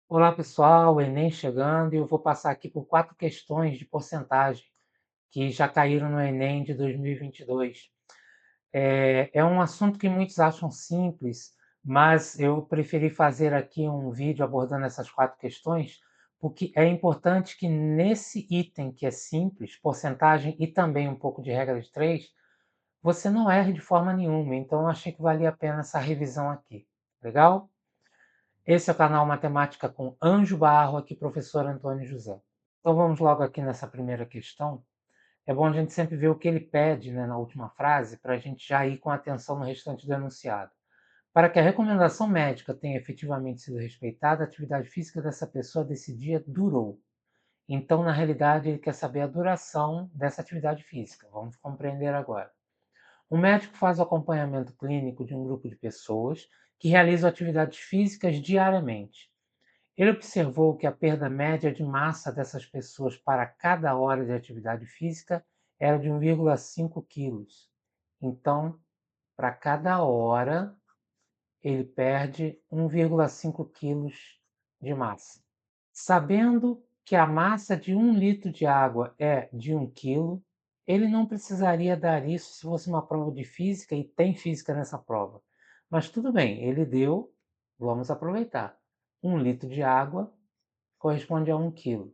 Olá pessoal, o Enem chegando e eu vou passar aqui por 4 questões de porcentagem que já caíram no Enem de 2022. É um assunto que muitos acham simples, mas eu preferi fazer aqui um vídeo abordando essas 4 questões, porque é importante que nesse item que é simples, porcentagem e também um pouco de regra de 3, você não erre de forma nenhuma, então eu achei que valia a pena essa revisão aqui. Legal? Esse é o canal Matemática com Anjo Barro, aqui professor Antônio José. Então vamos logo aqui nessa primeira questão. É bom a gente sempre ver o que ele pede, né, na última frase, para a gente já ir com atenção no restante do enunciado. Para que a recomendação médica tenha efetivamente sido respeitada, a atividade física dessa pessoa desse dia durou. Então, na realidade, ele quer saber a duração dessa atividade física. Vamos compreender agora. O médico faz o acompanhamento clínico de um grupo de pessoas que realizam atividades físicas diariamente. Ele observou que a perda média de massa dessas pessoas para cada hora de atividade física era de 1,5 quilos. Então, para cada hora, ele perde 1,5 quilos de massa. Sabendo que a massa de 1 litro de água é de 1 quilo, ele não precisaria dar isso se fosse uma prova de física, e tem física nessa prova. Mas tudo bem, ele deu, vamos aproveitar. 1 litro de água corresponde a 1 quilo.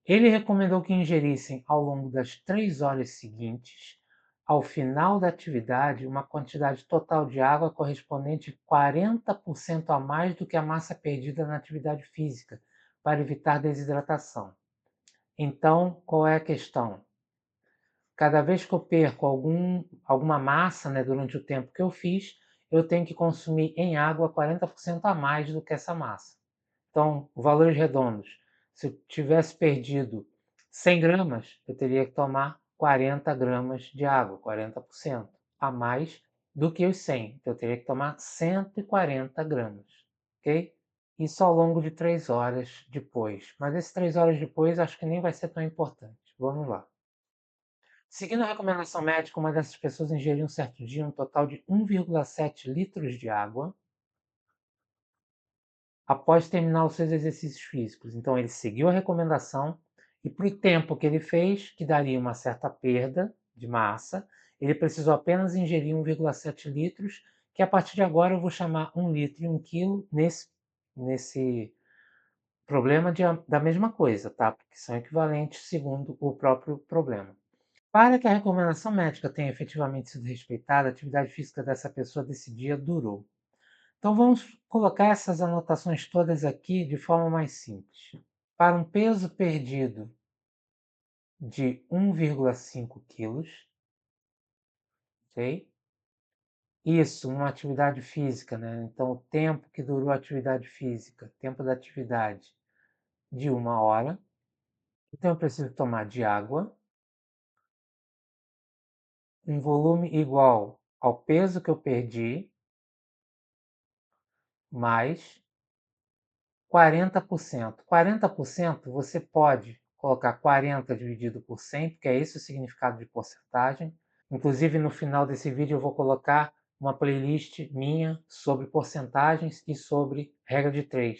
Ele recomendou que ingerissem, ao longo das 3 horas seguintes, ao final da atividade, uma quantidade total de água correspondente a 40% a mais do que a massa perdida na atividade física, para evitar desidratação. Então, qual é a questão? Cada vez que eu perco alguma massa, né, durante o tempo que eu fiz, eu tenho que consumir em água 40% a mais do que essa massa. Então, valores redondos. Se eu tivesse perdido 100 gramas, eu teria que tomar 40 gramas de água, 40% a mais do que os 100. Então, eu teria que tomar 140 gramas, ok? Isso ao longo de 3 horas depois. Mas esses 3 horas depois, acho que nem vai ser tão importante. Vamos lá. Seguindo a recomendação médica, uma dessas pessoas ingeriu um certo dia um total de 1,7 litros de água após terminar os seus exercícios físicos. Então, ele seguiu a recomendação e, para o tempo que ele fez, que daria uma certa perda de massa, ele precisou apenas ingerir 1,7 litros, que a partir de agora eu vou chamar 1 litro e 1 quilo nesse problema da mesma coisa, tá? Porque são equivalentes segundo o próprio problema. Para que a recomendação médica tenha efetivamente sido respeitada, a atividade física dessa pessoa desse dia durou. Então vamos colocar essas anotações todas aqui de forma mais simples. Para um peso perdido de 1,5 quilos, ok? Isso numa atividade física, né? Então o tempo que durou a atividade física, tempo da atividade de 1 hora. Então eu preciso tomar de água um volume igual ao peso que eu perdi, mais 40%. 40% você pode colocar 40 dividido por 100, porque é esse o significado de porcentagem. Inclusive, no final desse vídeo eu vou colocar uma playlist minha sobre porcentagens e sobre regra de 3,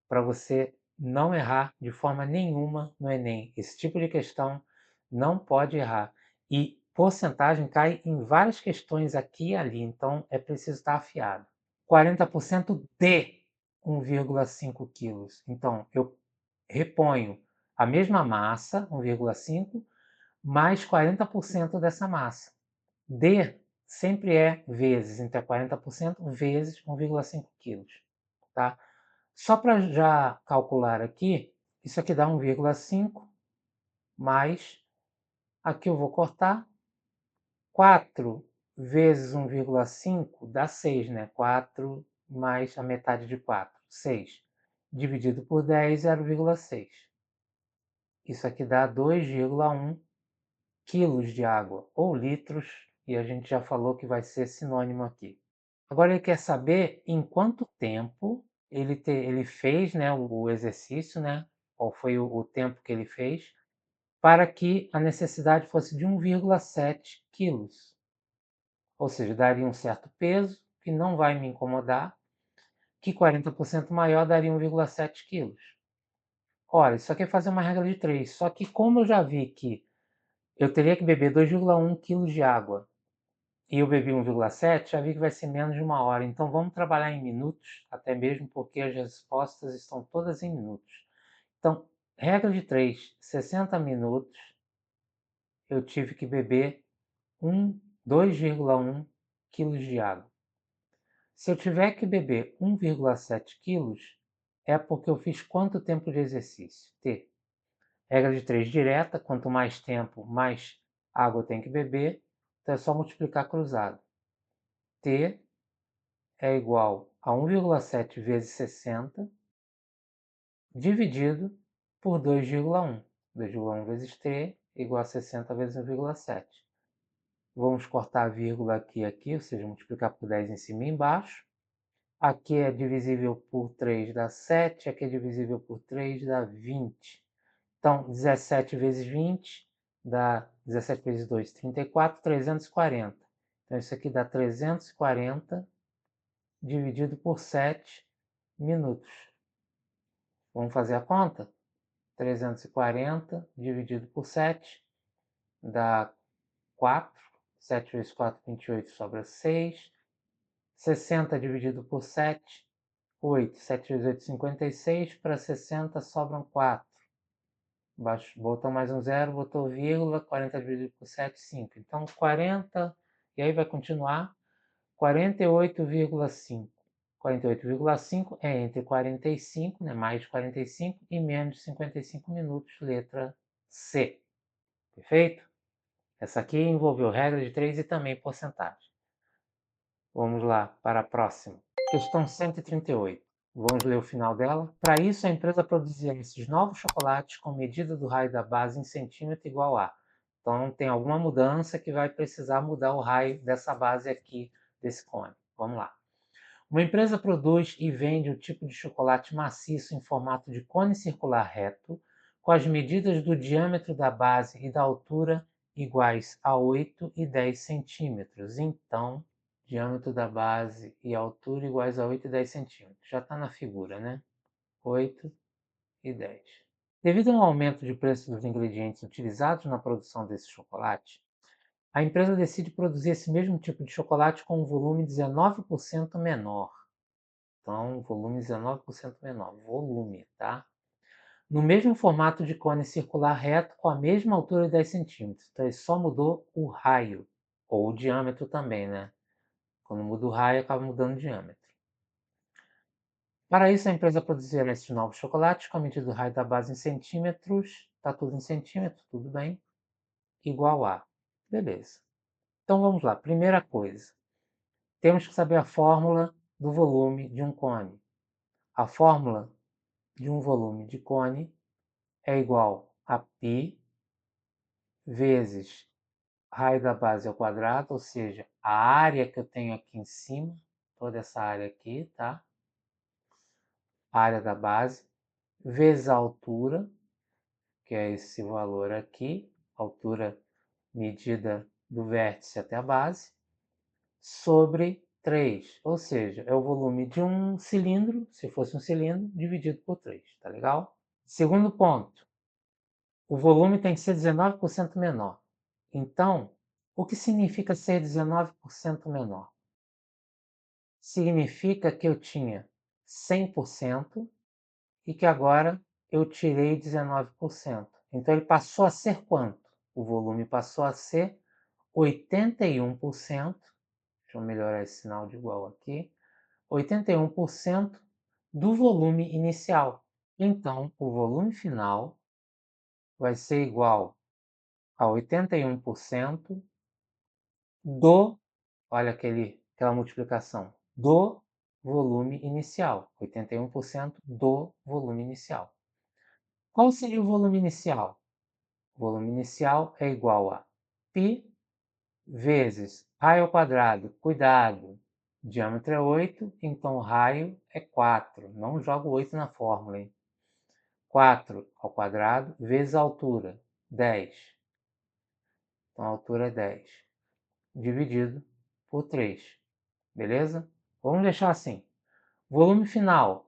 para você não errar de forma nenhuma no Enem. Esse tipo de questão não pode errar. E porcentagem cai em várias questões aqui e ali, então é preciso estar afiado. 40% de 1,5 quilos. Então, eu reponho a mesma massa, 1,5, mais 40% dessa massa. D sempre é vezes, então é 40% vezes 1,5 quilos. Tá? Só para já calcular aqui, isso aqui dá 1,5 mais, aqui eu vou cortar, 4 vezes 1,5 dá 6, né? 4 mais a metade de 4, 6. Dividido por 10, 0,6. Isso aqui dá 2,1 quilos de água, ou litros, e a gente já falou que vai ser sinônimo aqui. Agora ele quer saber em quanto tempo ele fez, né, o exercício, né? Qual foi o tempo que ele fez, para que a necessidade fosse de 1,7 quilos. Ou seja, daria um certo peso, que não vai me incomodar, que 40% maior daria 1,7 quilos. Olha, isso aqui é fazer uma regra de 3, só que como eu já vi que eu teria que beber 2,1 quilos de água e eu bebi 1,7, já vi que vai ser menos de 1 hora. Então vamos trabalhar em minutos, até mesmo porque as respostas estão todas em minutos. Então, regra de 3, 60 minutos, eu tive que beber 2,1 quilos de água. Se eu tiver que beber 1,7 quilos, é porque eu fiz quanto tempo de exercício? T. Regra de 3 direta, quanto mais tempo, mais água eu tenho que beber. Então é só multiplicar cruzado. T é igual a 1,7 vezes 60 dividido por 2,1. 2,1 vezes T igual a 60 vezes 1,7. Vamos cortar a vírgula aqui, ou seja, multiplicar por 10 em cima e embaixo. Aqui é divisível por 3 dá 7, aqui é divisível por 3 dá 20. Então, 17 vezes 20 dá 17 vezes 2, 34, 340. Então, isso aqui dá 340 dividido por 7 minutos. Vamos fazer a conta? 340 dividido por 7 dá 4. 7 vezes 4, 28, sobra 6. 60 dividido por 7, 8. 7 vezes 8, 56. Para 60 sobram 4. Botou mais um zero, botou vírgula, 40 dividido por 7, 5. Então, 40, e aí vai continuar, 48,5. 48,5 é entre 45, né, mais de 45, e menos de 55 minutos, letra C. Perfeito? Essa aqui envolveu regra de 3 e também porcentagem. Vamos lá para a próxima. Questão 138. Vamos ler o final dela. Para isso, a empresa produzia esses novos chocolates com medida do raio da base em centímetro igual a. Então, tem alguma mudança que vai precisar mudar o raio dessa base aqui, desse cone. Vamos lá. Uma empresa produz e vende o tipo de chocolate maciço em formato de cone circular reto, com as medidas do diâmetro da base e da altura iguais a 8 e 10 centímetros. Então, diâmetro da base e altura iguais a 8 e 10 centímetros. Já está na figura, né? 8 e 10. Devido ao aumento de preço dos ingredientes utilizados na produção desse chocolate, a empresa decide produzir esse mesmo tipo de chocolate com um volume 19% menor. Então, volume 19% menor. Volume, tá? No mesmo formato de cone circular reto, com a mesma altura de 10 centímetros. Então, ele só mudou o raio, ou o diâmetro também, né? Quando muda o raio, acaba mudando o diâmetro. Para isso, a empresa produzirá esses novos chocolates com a medida do raio da base em centímetros. Está tudo em centímetros, tudo bem. Igual a. Beleza. Então, vamos lá. Primeira coisa. Temos que saber a fórmula do volume de um cone. A fórmula de um volume de cone é igual a π vezes raio da base ao quadrado, ou seja, a área que eu tenho aqui em cima, toda essa área aqui, tá? A área da base, vezes a altura, que é esse valor aqui, altura medida do vértice até a base, sobre 3, ou seja, é o volume de um cilindro, se fosse um cilindro, dividido por 3, tá legal? Segundo ponto, o volume tem que ser 19% menor. Então, o que significa ser 19% menor? Significa que eu tinha 100% e que agora eu tirei 19%. Então, ele passou a ser quanto? O volume passou a ser 81%. Deixa eu melhorar esse sinal de igual aqui. 81% do volume inicial. Então, o volume final vai ser igual a 81% do, olha aquela multiplicação, do volume inicial. 81% do volume inicial. Qual seria o volume inicial? O volume inicial é igual a π vezes raio ao quadrado. Cuidado, o diâmetro é 8, então o raio é 4. Não jogo 8 na fórmula, hein? 4 ao quadrado vezes a altura, 10. Então a altura é 10, dividido por 3. Beleza? Vamos deixar assim. Volume final.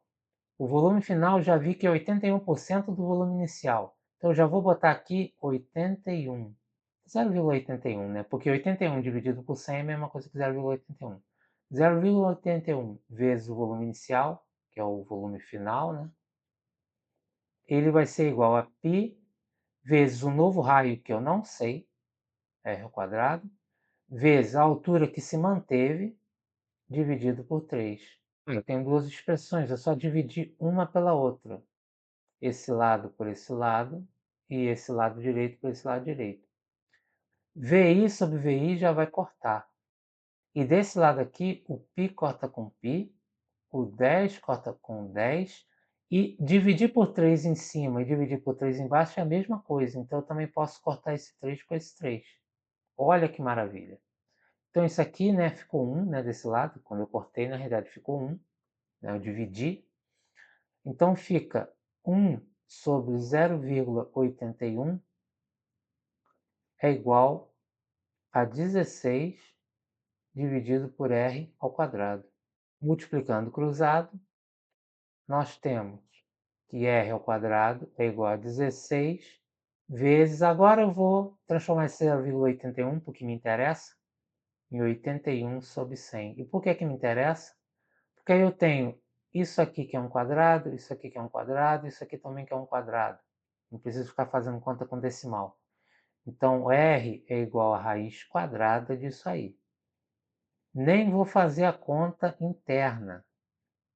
O volume final já vi que é 81% do volume inicial. Então, eu já vou botar aqui 81. 0,81, né? Porque 81 dividido por 100 é a mesma coisa que 0,81. 0,81 vezes o volume inicial, que é o volume final, né? Ele vai ser igual a π vezes o novo raio, que eu não sei, r ao quadrado, vezes a altura que se manteve, dividido por 3. Eu tenho duas expressões, é só dividir uma pela outra. Esse lado por esse lado e esse lado direito por esse lado direito. VI sobre VI já vai cortar. E desse lado aqui, o π corta com π, o 10 corta com 10, e dividir por 3 em cima e dividir por 3 embaixo é a mesma coisa. Então, eu também posso cortar esse 3 com esse 3. Olha que maravilha. Então, isso aqui, né, ficou 1, né, desse lado. Quando eu cortei, na realidade, ficou 1. Né, eu dividi. Então, fica 1 sobre 0,81 é igual a 16 dividido por r ao quadrado. Multiplicando cruzado, nós temos que r ao quadrado é igual a 16 vezes... Agora eu vou transformar esse 0,81, porque me interessa, em 81 sobre 100. E por que me interessa? Porque aí eu tenho isso aqui que é um quadrado, isso aqui que é um quadrado, isso aqui também que é um quadrado. Não preciso ficar fazendo conta com decimal. Então, r é igual a raiz quadrada disso aí. Nem vou fazer a conta interna,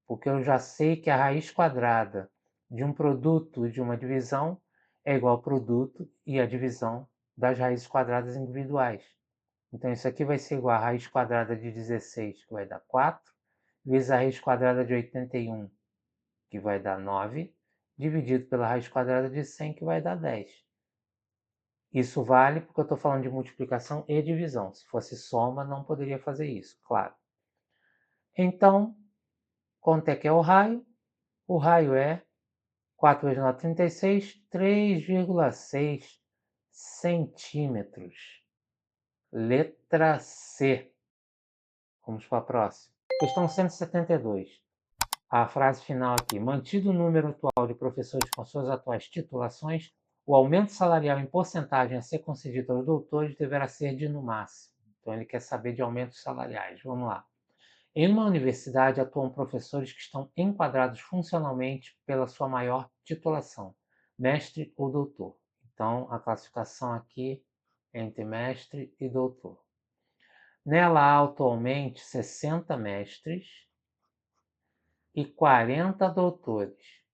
porque eu já sei que a raiz quadrada de um produto e de uma divisão é igual ao produto e a divisão das raízes quadradas individuais. Então, isso aqui vai ser igual a raiz quadrada de 16, que vai dar 4, vezes a raiz quadrada de 81, que vai dar 9, dividido pela raiz quadrada de 100, que vai dar 10. Isso vale porque eu estou falando de multiplicação e divisão. Se fosse soma, não poderia fazer isso, claro. Então, quanto é que é o raio? O raio é 4 vezes 9, 36, 3,6 centímetros. Letra C. Vamos para a próxima. Questão 172. A frase final aqui. Mantido o número atual de professores com suas atuais titulações, o aumento salarial em porcentagem a ser concedido aos doutores deverá ser de no máximo. Então, ele quer saber de aumentos salariais. Vamos lá. Em uma universidade atuam professores que estão enquadrados funcionalmente pela sua maior titulação, mestre ou doutor. Então, a classificação aqui é entre mestre e doutor. Nela há atualmente 60 mestres e 40 doutores.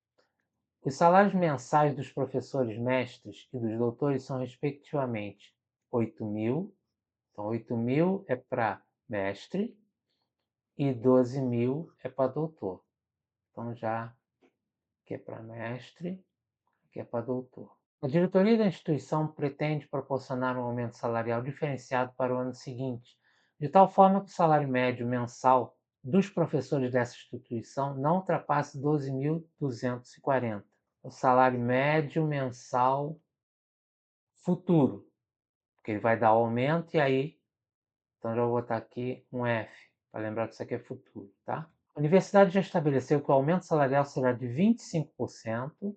Os salários mensais dos professores mestres e dos doutores são, respectivamente, 8.000. Então, 8.000 é para mestre e 12.000 é para doutor. Então, já que é para mestre, que é para doutor. A diretoria da instituição pretende proporcionar um aumento salarial diferenciado para o ano seguinte, de tal forma que o salário médio mensal dos professores dessa instituição não ultrapasse 12.240. O salário médio mensal futuro, porque ele vai dar aumento e aí, então já vou botar aqui um F, para lembrar que isso aqui é futuro, tá? A universidade já estabeleceu que o aumento salarial será de 25%,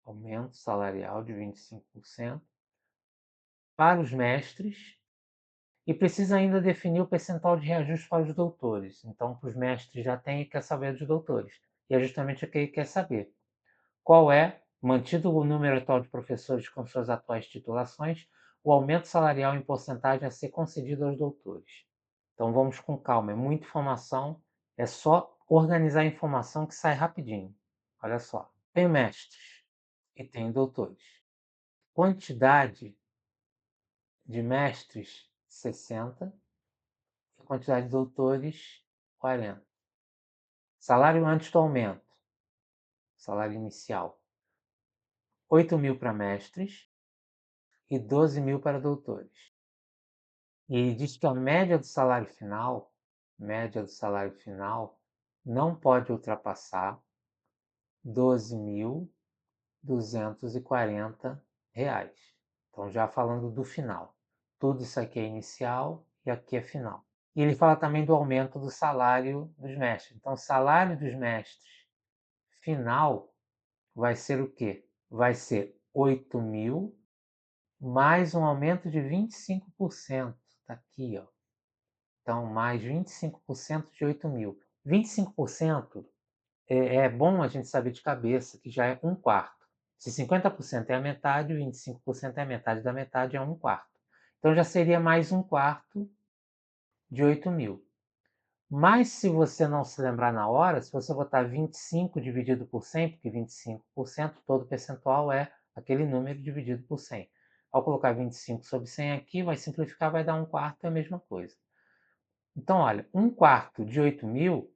aumento salarial de 25% para os mestres, e precisa ainda definir o percentual de reajuste para os doutores. Então, para os mestres já tem e quer saber dos doutores. E é justamente o que ele quer saber. Qual é, mantido o número atual de professores com suas atuais titulações, o aumento salarial em porcentagem a ser concedido aos doutores? Então, vamos com calma. É muita informação. É só organizar a informação que sai rapidinho. Olha só. Tem mestres e tem doutores. Quantidade de mestres, 60, e quantidade de doutores, 40. Salário antes do aumento, salário inicial, 8.000 para mestres e 12.000 para doutores. E ele diz que a média do salário final, não pode ultrapassar 12.240 reais. Então, já falando do final. Tudo isso aqui é inicial e aqui é final. E ele fala também do aumento do salário dos mestres. Então, o salário dos mestres final vai ser o quê? Vai ser 8.000 mais um aumento de 25%. Está aqui, ó. Então, mais 25% de 8.000. 25% é bom a gente saber de cabeça que já é um quarto. Se 50% é a metade, 25% é a metade da metade, é um quarto. Então já seria mais um quarto de 8.000. Mas se você não se lembrar na hora, se você botar 25 dividido por 100, porque 25% todo percentual é aquele número dividido por 100. Ao colocar 25 sobre 100 aqui, vai simplificar, vai dar um quarto, é a mesma coisa. Então, olha, um quarto de 8.000,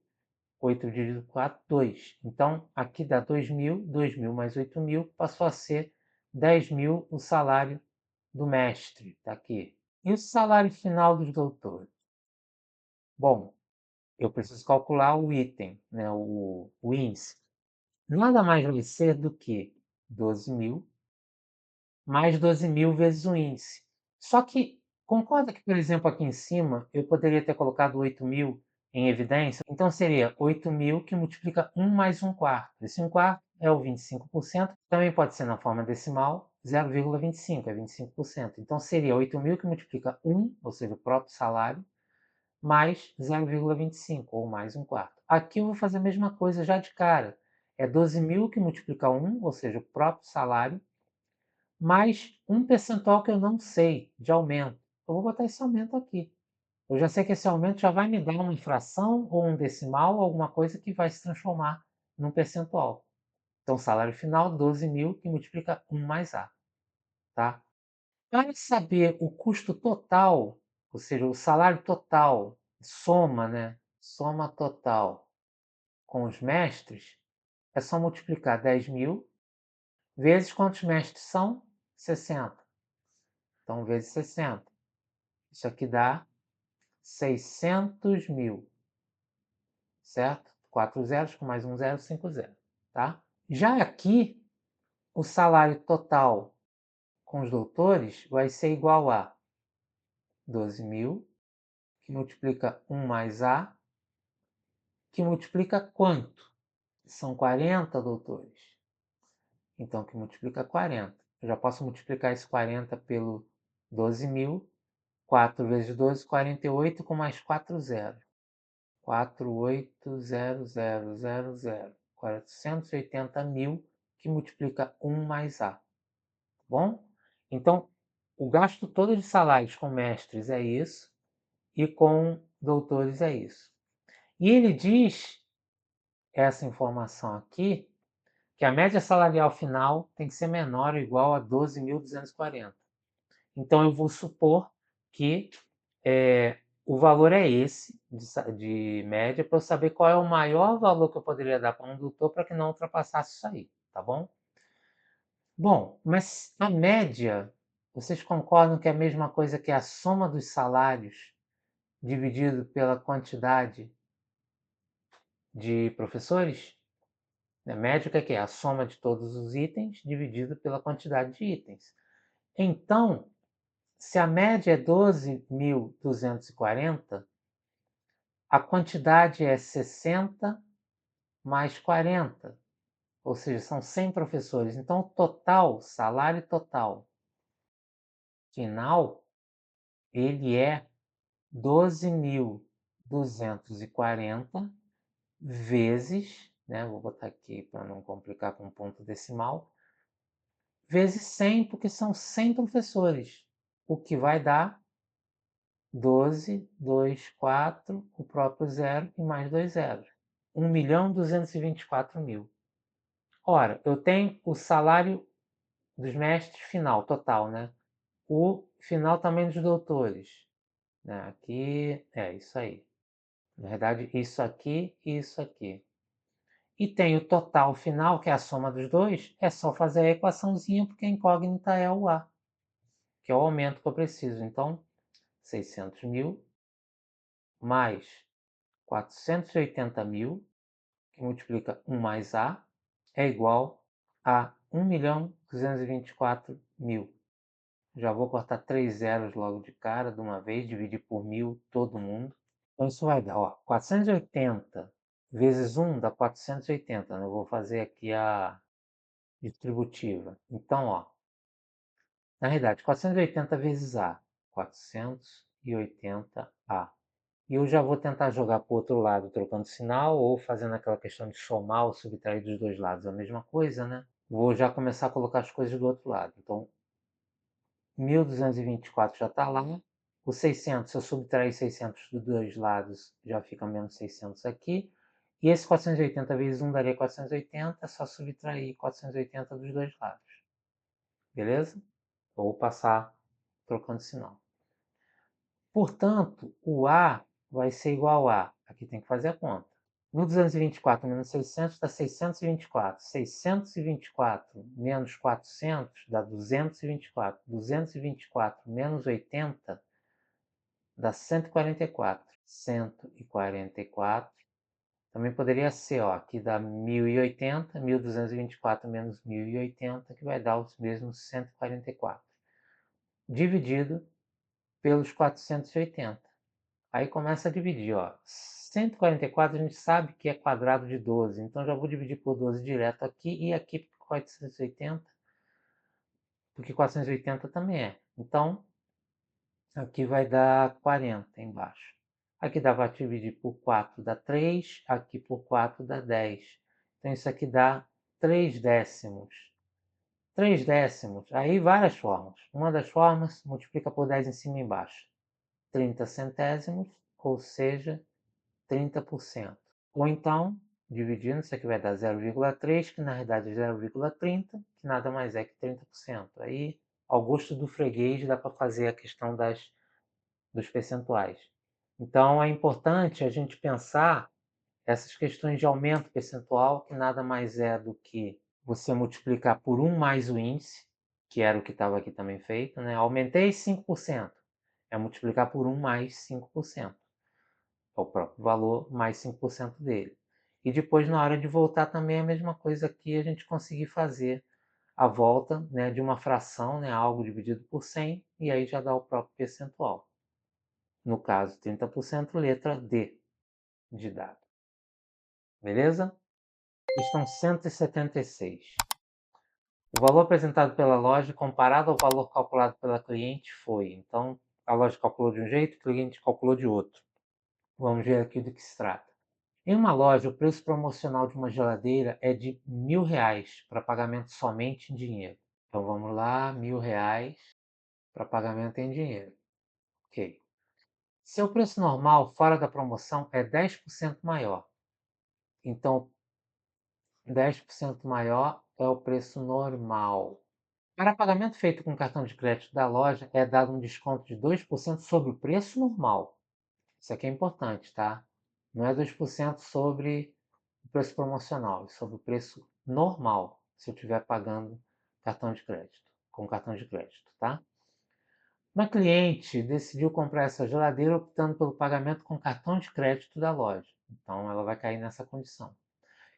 8 dividido por 4, 2. Então, aqui dá 2.000, 2.000 mais 8.000, passou a ser 10.000 o salário do mestre, está aqui. E o salário final dos doutores? Bom, eu preciso calcular o item, né, o índice. Nada mais vai ser do que 12.000 mais 12.000 vezes o índice. Só que concorda que, por exemplo, aqui em cima eu poderia ter colocado 8.000 em evidência? Então seria 8.000 que multiplica 1 mais 1 quarto. Esse 1 quarto é o 25%, também pode ser na forma decimal, 0,25, é 25%. Então seria 8.000 que multiplica 1, ou seja, o próprio salário, mais 0,25, ou mais um quarto. Aqui eu vou fazer a mesma coisa já de cara. É 12.000 que multiplica 1, ou seja, o próprio salário, mais um percentual que eu não sei de aumento. Eu vou botar esse aumento aqui. Eu já sei que esse aumento já vai me dar uma fração ou um decimal, alguma coisa que vai se transformar num percentual. Então, salário final, 12.000, que multiplica 1 mais A. Tá? Para saber o custo total, ou seja, o salário total, soma, né? Soma total com os mestres, é só multiplicar 10.000 vezes quantos mestres são? 60. Então, vezes 60. Isso aqui dá 600.000, certo? 4 zeros com mais um zero, 5 zeros, tá? Já aqui, o salário total com os doutores vai ser igual a 12.000, que multiplica 1 mais A, que multiplica quanto? São 40 doutores. Então, que multiplica 40. Eu já posso multiplicar esse 40 pelo 12.000. 4 vezes 12, 48, com mais 4 zeros. 480000. 480.000, que multiplica 1 mais A. Tá bom? Então, o gasto todo de salários com mestres é isso, e com doutores é isso. E ele diz, essa informação aqui, que a média salarial final tem que ser menor ou igual a 12.240. Então, eu vou supor que o valor é esse, de média, para eu saber qual é o maior valor que eu poderia dar para um doutor para que não ultrapassasse isso aí, tá bom? Bom, mas a média, vocês concordam que é a mesma coisa que a soma dos salários dividido pela quantidade de professores? A média, o que é? A soma de todos os itens dividido pela quantidade de itens. Então, se a média é 12.240, a quantidade é 60 mais 40, ou seja, são 100 professores. Então, o total, salário total final, ele é 12.240 vezes, né, vou botar aqui para não complicar com ponto decimal, vezes 100, porque são 100 professores, o que vai dar 12, 2, 4, o próprio zero e mais 2 zeros. 1.224.000. Ora, eu tenho o salário dos mestres final, total, né? O final também dos doutores. Né? Aqui é isso aí. Na verdade, isso aqui e isso aqui. E tem o total final, que é a soma dos dois. É só fazer a equaçãozinha, porque a incógnita é o A, que é o aumento que eu preciso. Então, 600.000 mais 480.000, que multiplica 1 mais A, é igual a 1.224.000. Já vou cortar 3 zeros logo de cara, de uma vez, dividir por 1.000 todo mundo. Então isso vai dar, ó, 480 vezes 1 dá 480, né, eu vou fazer aqui a distributiva. Então, ó, na realidade, 480 vezes A, 480A. E eu já vou tentar jogar para o outro lado trocando sinal ou fazendo aquela questão de somar ou subtrair dos dois lados a mesma coisa, né? Vou já começar a colocar as coisas do outro lado. Então, 1224 já está lá. O 600, se eu subtrair 600 dos dois lados, já fica menos 600 aqui. E esse 480 vezes 1 daria 480, é só subtrair 480 dos dois lados. Beleza? Ou passar trocando sinal. Portanto, o A vai ser igual a... Aqui tem que fazer a conta. 1224 menos 600 dá 624. 624 menos 400 dá 224. 224 menos 80 dá 144. 144. Também poderia ser, ó, aqui dá 1080. 1224 menos 1080, que vai dar os mesmos 144. Dividido pelos 480. Aí começa a dividir, ó. 144 a gente sabe que é quadrado de 12, então já vou dividir por 12 direto aqui e aqui por 480, porque 480 também é. Então, aqui vai dar 40 embaixo. Aqui dá para dividir por 4, dá 3, aqui por 4 dá 10. Então, isso aqui dá 3 décimos. 3 décimos, aí várias formas. Uma das formas, multiplica por 10 em cima e embaixo. 30 centésimos, ou seja, 30%. Ou então, dividindo, isso aqui vai dar 0,3, que na realidade é 0,30, que nada mais é que 30%. Aí, ao gosto do freguês, dá para fazer a questão dos percentuais. Então, é importante a gente pensar essas questões de aumento percentual, que nada mais é do que você multiplicar por 1 mais o índice, que era o que estava aqui também feito, né? Aumentei 5%, é multiplicar por 1 mais 5%. É o próprio valor mais 5% dele. E depois, na hora de voltar, também é a mesma coisa aqui, a gente conseguir fazer a volta, né, de uma fração, né, algo dividido por 100, e aí já dá o próprio percentual. No caso, 30%, letra D de dado. Beleza? Questão 176. O valor apresentado pela loja comparado ao valor calculado pela cliente foi. Então, a loja calculou de um jeito, o cliente calculou de outro. Vamos ver aqui do que se trata. Em uma loja, o preço promocional de uma geladeira é de R$ 1.000 para pagamento somente em dinheiro. Então vamos lá, R$ 1.000 para pagamento em dinheiro. Ok. Seu preço normal fora da promoção é 10% maior. Então, 10% maior é o preço normal. Para pagamento feito com cartão de crédito da loja, é dado um desconto de 2% sobre o preço normal. Isso aqui é importante, tá? Não é 2% sobre o preço promocional, é sobre o preço normal, se eu estiver pagando cartão de crédito, com cartão de crédito, tá? Uma cliente decidiu comprar essa geladeira optando pelo pagamento com cartão de crédito da loja. Então, ela vai cair nessa condição.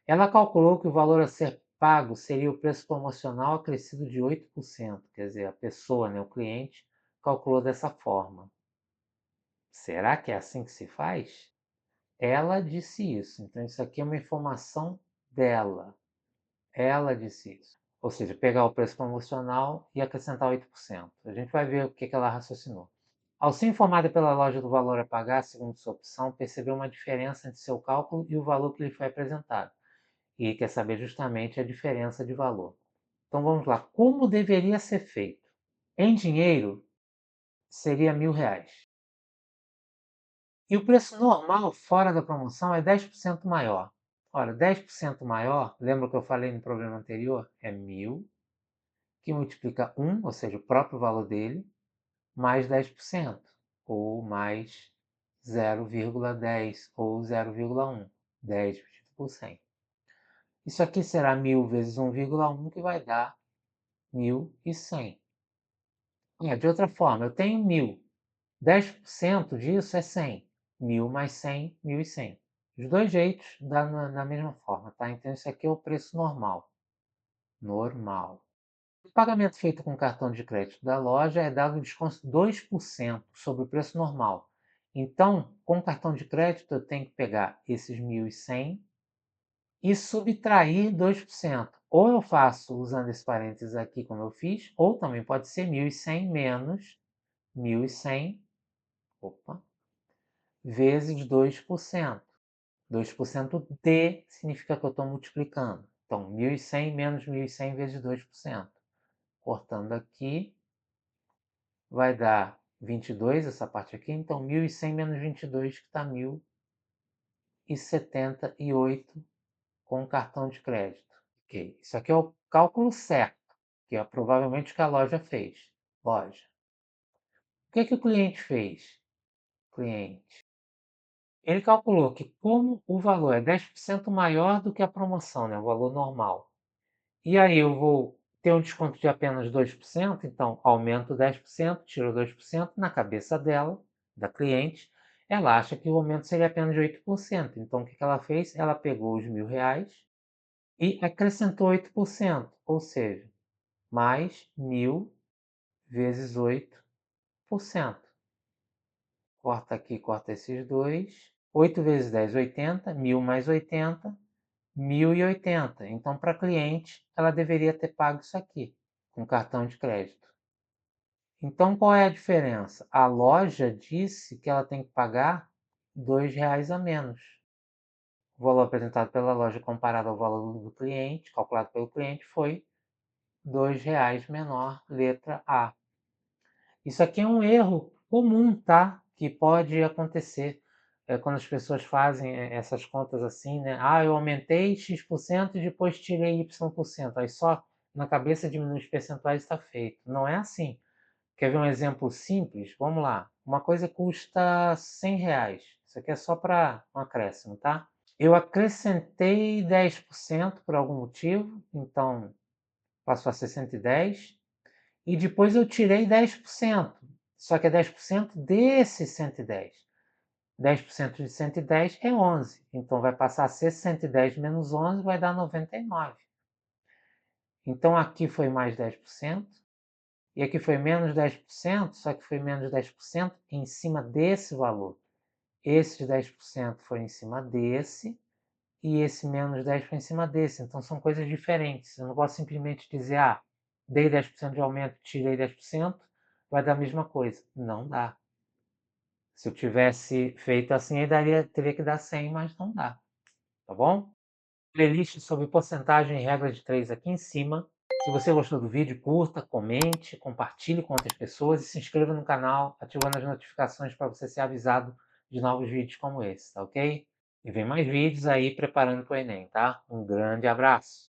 Ela calculou que o valor a ser pago seria o preço promocional acrescido de 8%. Quer dizer, a pessoa, né, o cliente, calculou dessa forma. Será que é assim que se faz? Ela disse isso. Então, isso aqui é uma informação dela. Ela disse isso. Ou seja, pegar o preço promocional e acrescentar 8%. A gente vai ver o que ela raciocinou. Ao ser informada pela loja do valor a pagar, segundo sua opção, percebeu uma diferença entre seu cálculo e o valor que lhe foi apresentado. E quer saber justamente a diferença de valor. Então vamos lá. Como deveria ser feito? Em dinheiro, seria R$ 1.000. E o preço normal fora da promoção é 10% maior. Ora, 10% maior, lembra que eu falei no problema anterior? É 1.000, que multiplica 1, ou seja, o próprio valor dele, mais 10%, ou mais 0,10, ou 0,1. 10 dividido por 100. Isso aqui será 1.000 vezes 1,1, que vai dar 1.100. De outra forma, eu tenho 1.000. 10% disso é 100. 1.000 mais 100, 1.100. Os dois jeitos dá na mesma forma, tá? Então, isso aqui é o preço normal. Normal. O pagamento feito com cartão de crédito da loja é dado um desconto de 2% sobre o preço normal. Então, com o cartão de crédito, eu tenho que pegar esses 1.100 e subtrair 2%. Ou eu faço usando esse parênteses aqui, como eu fiz, ou também pode ser 1.100 menos 1.100, opa, vezes 2%. 2% de significa que eu estou multiplicando. Então, 1.100 menos 1.100 vezes 2%. Cortando aqui, vai dar 22, essa parte aqui. Então, 1.100 menos 22, que está 1.078 com cartão de crédito. Ok, isso aqui é o cálculo certo, que é provavelmente o que a loja fez. Loja. O que é que o cliente fez? Cliente. Ele calculou que como o valor é 10% maior do que a promoção, né, o valor normal, e aí eu vou ter um desconto de apenas 2%, então aumento 10%, tiro 2%, na cabeça dela, da cliente, ela acha que o aumento seria apenas de 8%. Então o que ela fez? Ela pegou os R$ 1.000 e acrescentou 8%, ou seja, mais 1.000 vezes 8%. Corta aqui, corta esses dois. 8 vezes 10, 80. 1.000 mais 80, 1.080. Então, para a cliente, ela deveria ter pago isso aqui, com cartão de crédito. Então, qual é a diferença? A loja disse que ela tem que pagar R$ 2 a menos. O valor apresentado pela loja comparado ao valor do cliente, calculado pelo cliente, foi R$ 2 menor, letra A. Isso aqui é um erro comum, tá? Que pode acontecer quando as pessoas fazem essas contas assim, né? Ah, eu aumentei X% e depois tirei Y%. Aí só na cabeça diminuir os percentuais está feito. Não é assim. Quer ver um exemplo simples? Vamos lá. Uma coisa custa R$ 100. Isso aqui é só para um acréscimo, tá? Eu acrescentei 10% por algum motivo, então passou a ser 110. E depois eu tirei 10%. Só que é 10% desse 110. 10% de 110 é 11. Então vai passar a ser 110 menos 11, vai dar 99. Então aqui foi mais 10%. E aqui foi menos 10%, só que foi menos 10% em cima desse valor. Esse 10% foi em cima desse, e esse menos 10 foi em cima desse. Então são coisas diferentes. Eu não posso simplesmente dizer, dei 10% de aumento, tirei 10%, vai dar a mesma coisa. Não dá. Se eu tivesse feito assim, aí teria que dar 100, mas não dá. Tá bom? Playlist sobre porcentagem e regra de 3 aqui em cima. Se você gostou do vídeo, curta, comente, compartilhe com outras pessoas e se inscreva no canal, ativando as notificações para você ser avisado de novos vídeos como esse, tá ok? E vem mais vídeos aí preparando para o Enem, tá? Um grande abraço!